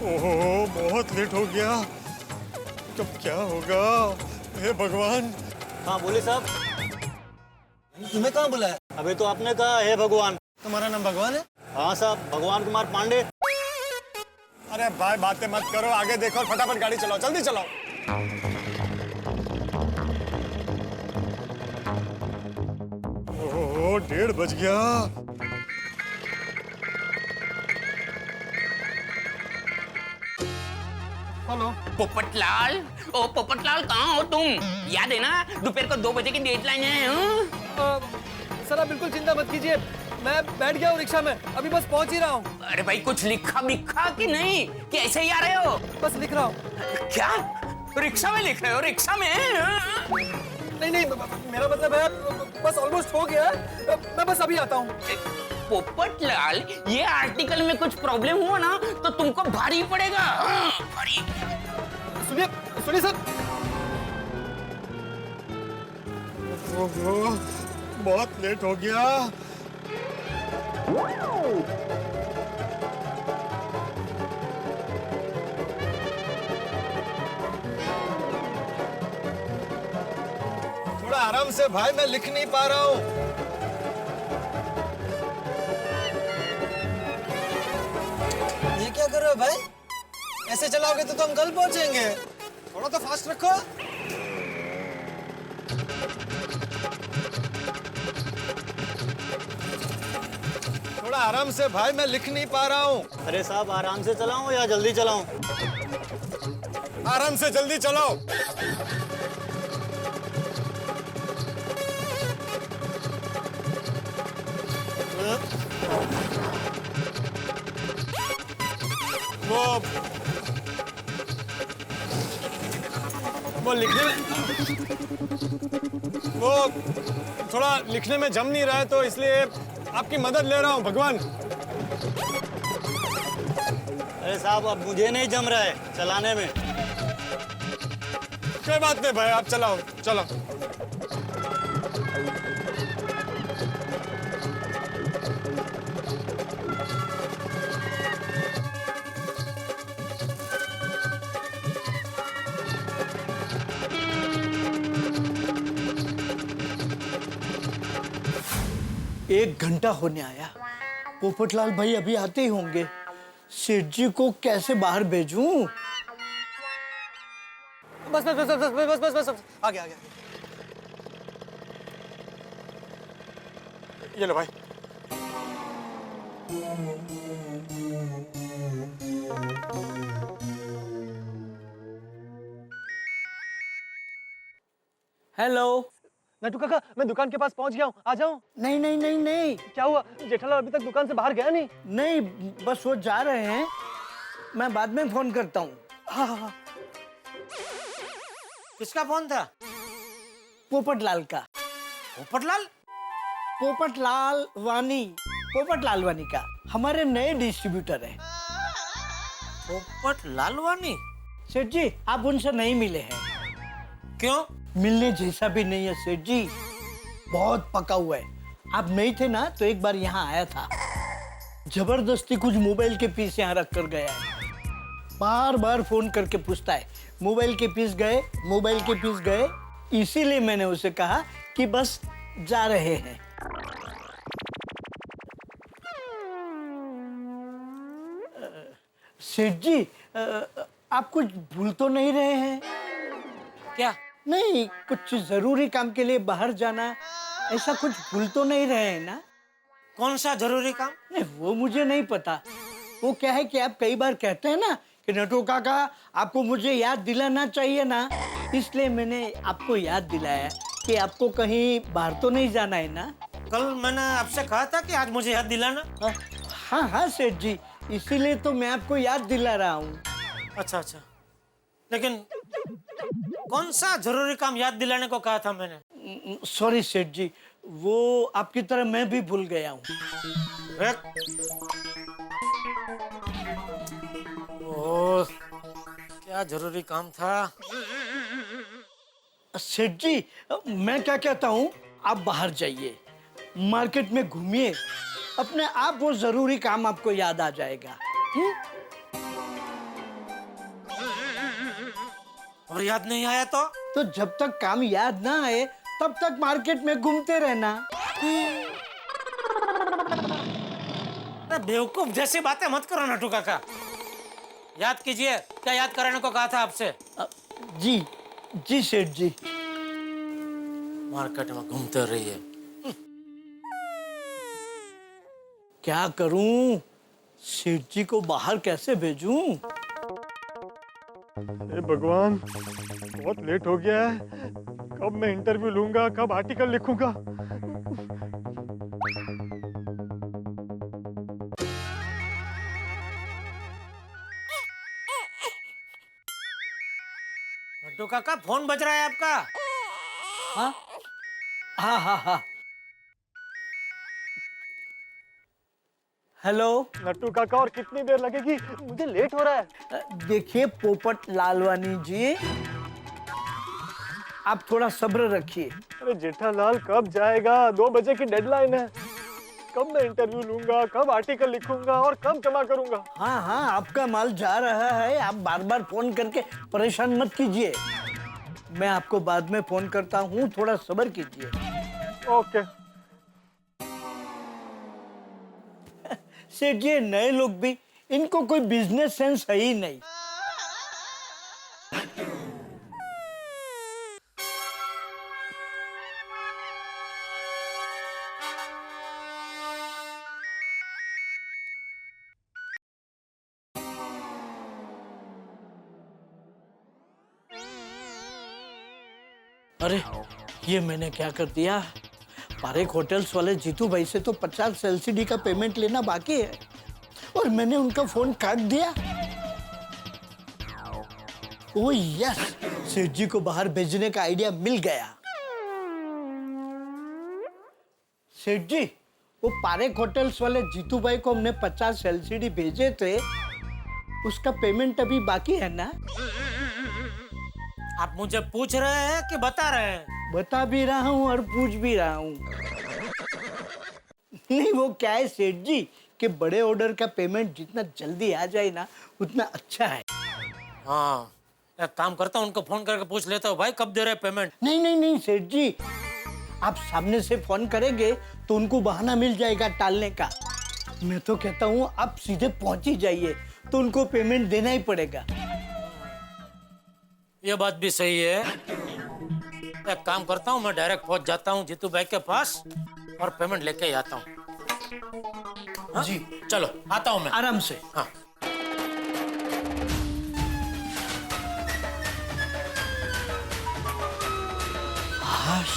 ओहो, बहुत लेट हो गया। कब क्या होगा? हे भगवान। हाँ बोले साहब। तुम्हें कहाँ बुलाया? अभी तो आपने कहा हे भगवान। तुम्हारा नाम भगवान है? हाँ साहब, भगवान कुमार पांडे। अरे भाई बातें मत करो, आगे देखो और फटाफट गाड़ी चलाओ, जल्दी चलाओ। ओहो, 1:30 बज गया। हेलो पोपटलाल, ओ पोपटलाल कहाँ हो तुम? याद है ना दोपहर को 2 बजे की डेडलाइन है। सर आप बिल्कुल चिंता मत कीजिए, मैं बैठ गया हूँ रिक्शा में, अभी बस पहुंच ही रहा हूँ। अरे भाई कुछ लिखा बिखा कि नहीं, कि ऐसे ही आ रहे हो? बस लिख रहा हूँ। क्या रिक्शा में लिख रहे हो? रिक्शा में? नहीं नहीं, मेरा मतलब है बस ऑलमोस्ट हो गया है, मैं बस अभी आता हूँ। पोपटलाल, ये आर्टिकल में कुछ प्रॉब्लम हुआ ना तो तुमको भारी पड़ेगा। भारी। सुनिए सुनिए सर। ओहो, बहुत लेट हो गया। थोड़ा आराम से भाई, मैं लिख नहीं पा रहा हूँ। ये क्या कर रहे हो भाई? ऐसे चलाओगे तो हम कल पहुंचेंगे। थोड़ा तो फास्ट रखो। थोड़ा आराम से भाई, मैं लिख नहीं पा रहा हूँ। अरे साहब, आराम से चलाऊं या जल्दी चलाऊं? आराम से जल्दी चलाओ। वो लिखने में वो थोड़ा लिखने में जम नहीं रहा है, तो इसलिए आपकी मदद ले रहा हूँ भगवान। अरे साहब, अब मुझे नहीं जम रहा है चलाने में। कोई बात नहीं भाई, आप चलाओ, चलो। एक घंटा होने आया, पोपटलाल भाई अभी आते ही होंगे। सेठ जी को कैसे बाहर भेजूं? बस बस बस बस बस बस बस बस आगे आगे। ये लो भाई। हेलो। नटू काका, मैं दुकान के पास पहुंच गया हूँ, आ जाऊँ? नहीं नहीं नहीं नहीं क्या हुआ? जेठालाल अभी तक दुकान से बाहर गया नहीं? नहीं, बस वो जा रहे हैं, मैं बाद में फोन करता हूँ। हाँ हाँ हाँ। किसका फोन था? पोपटलाल का। पोपटलाल? पोपटलाल वानी, पोपटलाल वानी का, हमारे नए डिस्ट्रीब्यूटर है। पोपट लालवानी? सेठ जी, आप उनसे नहीं मिले हैं। क्यों? मिलने जैसा भी नहीं है सेठ जी, बहुत पका हुआ है। आप नहीं थे ना तो एक बार यहाँ आया था, जबरदस्ती कुछ मोबाइल के पीस यहाँ रख कर गया है। बार बार फोन करके पूछता है मोबाइल के पीस गए, मोबाइल के पीस गए। इसीलिए मैंने उसे कहा कि बस जा रहे हैं। सेठ जी, आप कुछ भूल तो नहीं रहे हैं? क्या? नहीं, कुछ जरूरी काम के लिए बाहर जाना, ऐसा कुछ भूल तो नहीं रहे हैं ना? कौन सा जरूरी काम? नहीं, वो मुझे नहीं पता। वो क्या है कि आप कई बार कहते हैं ना कि नटू काका आपको मुझे याद दिलाना चाहिए ना, इसलिए मैंने आपको याद दिलाया कि आपको कहीं बाहर तो नहीं जाना है ना। कल मैंने आपसे कहा था कि आज मुझे याद दिलाना। हाँ हाँ सेठ जी, इसीलिए तो मैं आपको याद दिला रहा हूँ। अच्छा अच्छा, लेकिन कौन सा जरूरी काम याद दिलाने को कहा था मैंने? सॉरी सेठ जी, वो आपकी तरह मैं भी भूल गया हूँ। ओह, क्या जरूरी काम था? सेठ जी, मैं क्या कहता हूँ, आप बाहर जाइए, मार्केट में घूमिए, अपने आप वो जरूरी काम आपको याद आ जाएगा। याद नहीं आया तो जब तक काम याद ना आए तब तक मार्केट में घूमते रहना। अरे बेवकूफ जैसी बातें मत करो नटू काका। याद कीजिए, क्या याद कराने को कहा था आपसे? जी जी सेठ जी। मार्केट में घूमते रहिए। क्या करूं, सेठ जी को बाहर कैसे भेजूं? हे भगवान, बहुत लेट हो गया है। कब मैं इंटरव्यू लूंगा, कब आर्टिकल लिखूंगा? नटू काका फोन बज रहा है आपका। हाँ हाँ हाँ हाँ। हेलो नट्टू काका, और कितनी देर लगेगी? मुझे लेट हो रहा है। देखिए पोपट लालवानी जी, आप थोड़ा सब्र रखिए। अरे जेठालाल, कब जाएगा? 2 बजे की डेडलाइन है। कब मैं इंटरव्यू लूंगा, कब आर्टिकल लिखूंगा और कब जमा करूंगा? हाँ हाँ, आपका माल जा रहा है, आप बार बार फोन करके परेशान मत कीजिए। मैं आपको बाद में फोन करता हूँ, थोड़ा सब्र कीजिए। ओके। सेठ जी, नए लोग भी, इनको कोई बिजनेस सेंस है ही नहीं। अरे ये मैंने क्या कर दिया? पारेख होटल्स वाले जीतू भाई से तो 50 एलसीडी का पेमेंट लेना बाकी है और मैंने उनका फोन काट दिया। ओह यस, सेठ जी को बाहर भेजने का आइडिया मिल गया। सेठ जी, वो पारेख होटल्स वाले जीतू भाई को हमने 50 एलसीडी भेजे थे, उसका पेमेंट अभी बाकी है ना? आप मुझे पूछ रहे हैं कि बता रहे हैं? बता भी रहा हूँ और पूछ भी रहा हूँ। नहीं, वो क्या है सेठ जी कि बड़े ऑर्डर का पेमेंट जितना जल्दी आ जाए ना उतना अच्छा है। हाँ, एक काम करता हूँ, उनको फोन करके पूछ लेता हूँ, भाई कब दे रहे पेमेंट? नहीं नहीं नहीं सेठ जी, आप सामने से फोन करेंगे तो उनको बहाना मिल जाएगा टालने का। मैं तो कहता हूँ आप सीधे पहुंच ही जाइए, तो उनको पेमेंट देना ही पड़ेगा। ये बात भी सही है। एक काम करता हूँ, मैं डायरेक्ट पहुंच जाता हूँ जीतू भाई के पास और पेमेंट लेके ही आता हूँ। हाँ? जी चलो आता हूँ मैं। आराम से। हाँ। हाश,